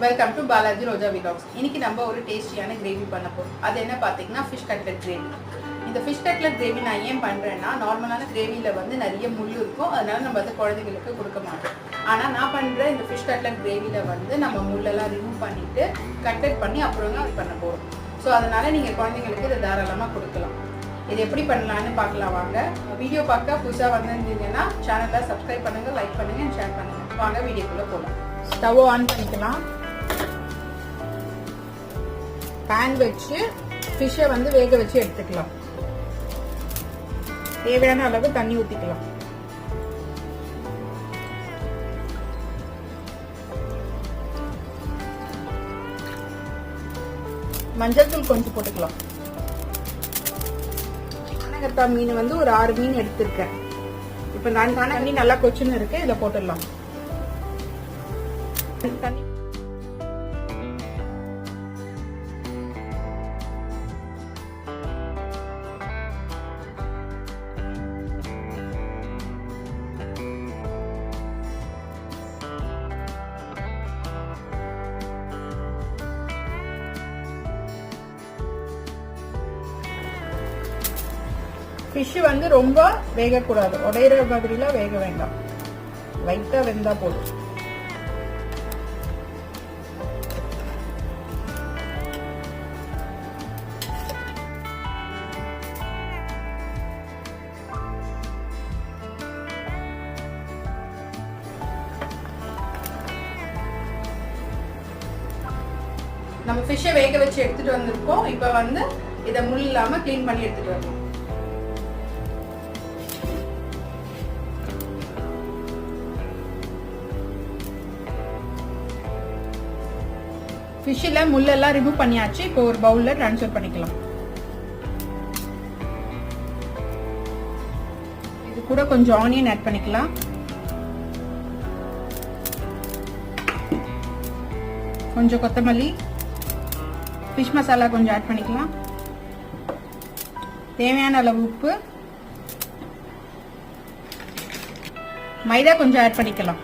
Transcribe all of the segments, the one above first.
Welcome to Balaji Roja vlogs. இன்னைக்கு நம்ம ஒரு டேஸ்டியான கிரேவி பண்ண போகிறோம். அது என்ன பார்த்தீங்கன்னா ஃபிஷ் கட்லெட் கிரேவி. இந்த ஃபிஷ் கட்லெட் கிரேவி நான் ஏன் பண்ணுறேன்னா, நார்மலான கிரேவியில் வந்து நிறைய முள் இருக்கும், அதனால நம்ம வந்து குழந்தைங்களுக்கு கொடுக்க மாட்டோம். ஆனால் நான் பண்ணுற இந்த ஃபிஷ் கட்லெட் கிரேவியில் வந்து நம்ம முள்ளெல்லாம் ரிமூவ் பண்ணிவிட்டு கட்லெட் பண்ணி அப்புறம் தான் அது பண்ண போகிறோம். ஸோ அதனால் நீங்கள் குழந்தைங்களுக்கு இதை தாராளமாக கொடுக்கலாம். இது எப்படி பண்ணலான்னு பார்க்கலாம் வாங்க. வீடியோ பார்க்க புதுசாக வந்திருந்தீங்கன்னா சேனலை சப்ஸ்கிரைப் பண்ணுங்கள், லைக் பண்ணுங்கள், ஷேர் பண்ணுங்கள். வாங்க வீடியோக்குள்ளே போகலாம். ஸ்டவ் ஆன் பண்ணிக்கலாம். பேன் வச்சு ஃபிஷ்ஷை வந்து வேக வச்சு எடுத்துக்கலாம். தேவையான அளவு தண்ணி ஊற்றிக்கலாம். மஞ்சள் தூள் கொஞ்சம் போட்டுக்கலாம். கனகத்தாள் மீன் வந்து ஒரு 6 மீன் எடுத்திருக்கேன். இப்போ நான் தண்ணி நல்லா கொச்சுன்னு இருக்கு, இதில் போட்டுடலாம். தண்ணி ஃபிஷ் வந்து ரொம்ப வேகக்கூடாது, உடையிற மாதிரிலாம் வேக வேண்டாம், லைட்டா வெந்தா போதும். நம்ம ஃபிஷ்ஷை வேக வச்சு எடுத்துட்டு வந்திருக்கோம். இப்போ வந்து இதை முள் இல்லாம கிளீன் பண்ணி எடுத்துட்டு வரலாம். ஃபிஷ்ஷில் முள்ளெல்லாம் ரிமூவ் பண்ணியாச்சு. இப்போ ஒரு பவுலில் ட்ரான்ஸ்ஃபர் பண்ணிக்கலாம். இது கூட கொஞ்சம் ஆனியன் ஆட் பண்ணிக்கலாம். கொஞ்சம் கொத்தமல்லி, ஃபிஷ் மசாலா கொஞ்சம் ஆட் பண்ணிக்கலாம். தேவையான அளவு உப்பு, மைதா கொஞ்சம் ஆட் பண்ணிக்கலாம்.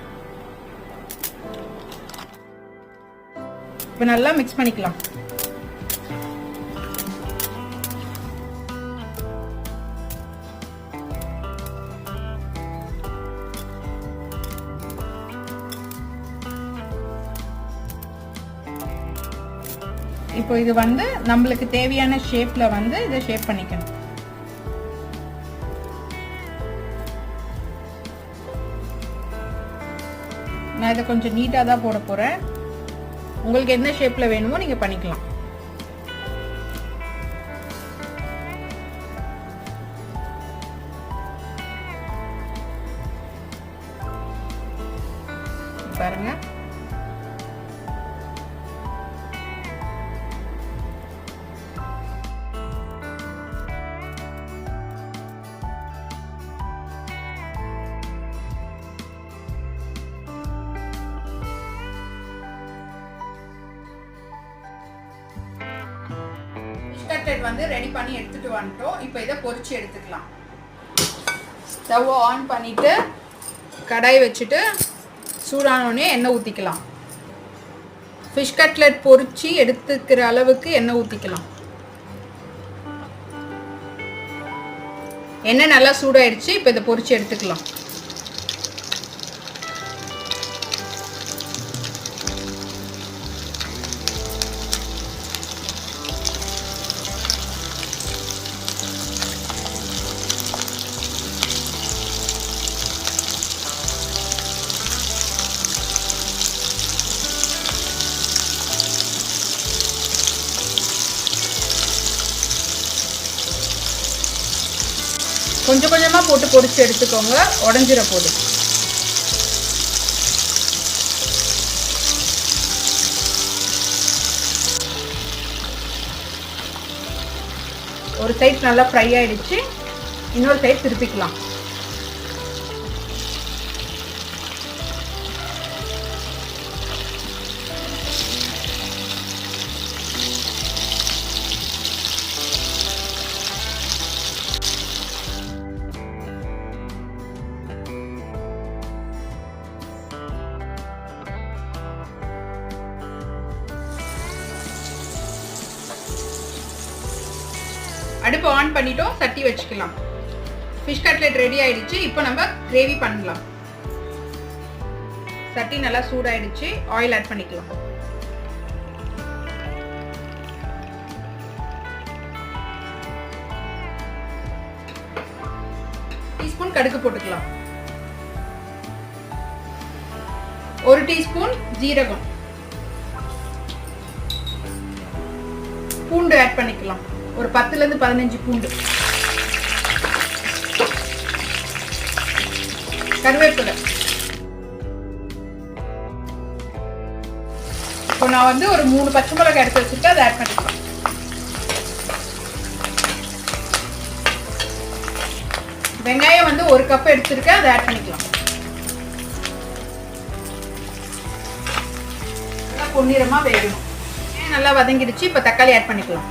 இப்போ நல்லா மிக்ஸ் பண்ணிக்கலாம். இப்போ இது வந்து நம்மளுக்கு தேவையான ஷேப்ல வந்து இதை ஷேப் பண்ணிக்கணும். நான் இதை கொஞ்சம் நீட்டா தான் போட போறேன். உங்களுக்கு என்ன ஷேப்ல வேணுமோ நீங்க பண்ணிக்கலாம். பாருங்க, கட்லெட் வந்து ரெடி பண்ணி எடுத்துட்டு வந்துட்டோம். இப்போ இதை பொரிச்சு எடுத்துக்கலாம். ஸ்டவ் ஆன் பண்ணிட்டு கடாய் வச்சுட்டு சூடானோடனே எண்ணெய் ஊற்றிக்கலாம். ஃபிஷ் கட்லெட் பொரிச்சு எடுத்துக்கிற அளவுக்கு எண்ணெய் ஊற்றிக்கலாம். எண்ணெய் நல்லா சூடாயிடுச்சு. இப்போ இதை பொரிச்சு எடுத்துக்கலாம். கொஞ்சம் கொஞ்சமாக போட்டு பொரிச்சு எடுத்துக்கோங்க, உடஞ்சிட போகுது. ஒரு சைட் நல்லா ஃப்ரை ஆயிடுச்சு, இன்னொரு சைட் திருப்பிக்கலாம். அடுப்பு ஆன் பண்ணிட்டோம், சட்டி வச்சுக்கலாம். ஃபிஷ் கட்லெட் ரெடி ஆயிடுச்சு. இப்போ நம்ம கிரேவி பண்ணலாம். சட்டி நல்லா சூடாயிடுச்சு. ஆயில் ஆட் பண்ணிக்கலாம். டீஸ்பூன் கடுகு போட்டுக்கலாம். 1 டீஸ்பூன் ஜீரகம். பூண்டு ஆட் பண்ணிக்கலாம். ஒரு 10 ல இருந்து 15 பூண்டு. கருவேப்பிலை. இப்போ நான் வந்து ஒரு 3 பச்சை மிளகாய் எடுத்து வச்சுட்டு அதை ஆட் பண்ணிக்கலாம். வெங்காயம் வந்து 1 கப் எடுத்துருக்கேன், அதை ஆட் பண்ணிக்கலாம். நல்லா பொன்னிறமா வேகணும். நல்லா வதங்கிடுச்சு. இப்போ தக்காளி ஆட் பண்ணிக்கலாம்.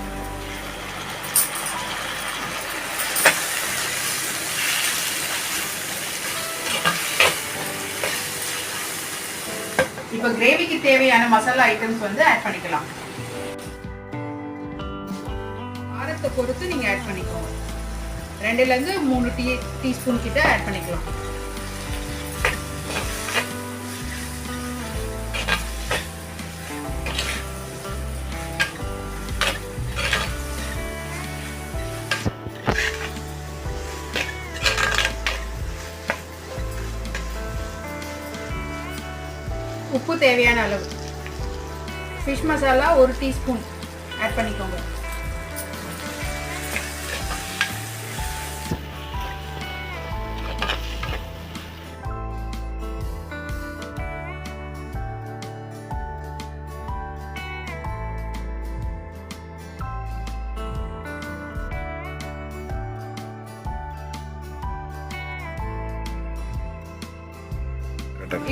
இப்போ கிரேவிக்கு தேவையான மசாலா ஐட்டம்ஸ் வந்து ஆட் பண்ணிக்கலாம். காரத்தை பொறுத்து நீங்க ஆட் பண்ணிக்கோங்க. 2 ல இருந்து 3 டீஸ்பூன் கிட்ட ஆட் பண்ணிக்கலாம். உப்பு தேவையான அளவு. ஃபிஷ் மசாலா 1 டீஸ்பூன் ஆட் பண்ணிக்கோங்க.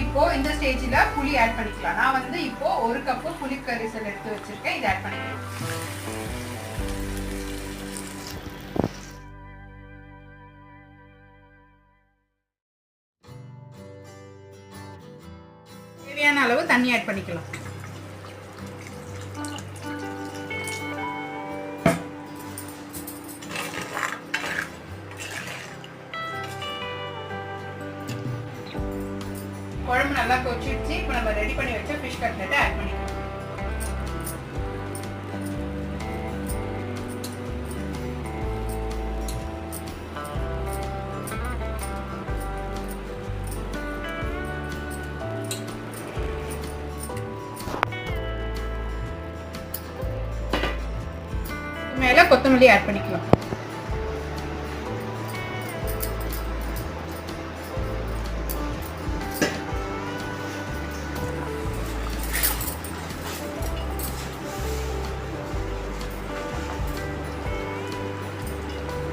இப்போ இந்த ஸ்டேஜ்ல புளி ஆட் பண்ணிக்கலாம். நான் வந்து இப்போ 1 கப் புளி கரைசல் எடுத்து வச்சிருக்கேன். இதை ஆட் பண்ணிக்கலாம். தேவையான அளவு தண்ணி ஆட் பண்ணிக்கலாம். குழம்பு நல்லா கொதிச்சிடுச்சு. இப்போ நம்ம ரெடி பண்ணி வச்ச ஃபிஷ் கட்லெட்டை ஆட் பண்ணிக்கலாம். மேல கொத்தமல்லி ஆட் பண்ணிக்கலாம்.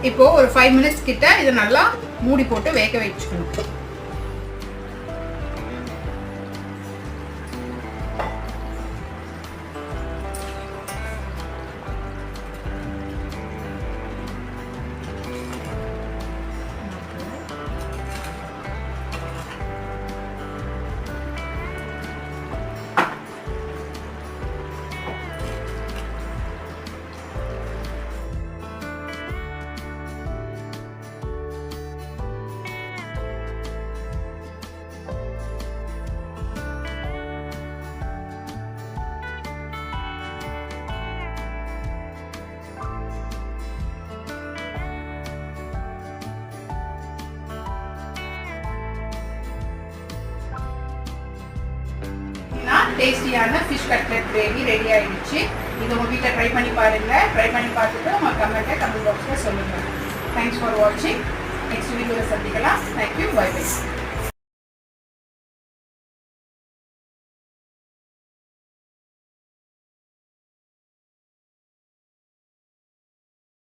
இப்போ ஒரு 5 மினிட்ஸ் கிட்ட இதை நல்லா மூடி போட்டு வேக வச்சுக்கணும். டேஸ்டியான ஃபிஷ் கட்லெட் கிரேவி ரெடி ஆயிடுச்சு. இது உங்கள் வீட்டில் ட்ரை பண்ணி பாருங்கள். ட்ரை பண்ணி பார்த்துட்டு உங்கள் கமெண்ட் பாக்ஸில் சொல்லுங்கள். தேங்க்ஸ் ஃபார் வாட்சிங். நெக்ஸ்ட் வீடியோவில் சந்திக்கலாம். தேங்க்யூ. Bye by.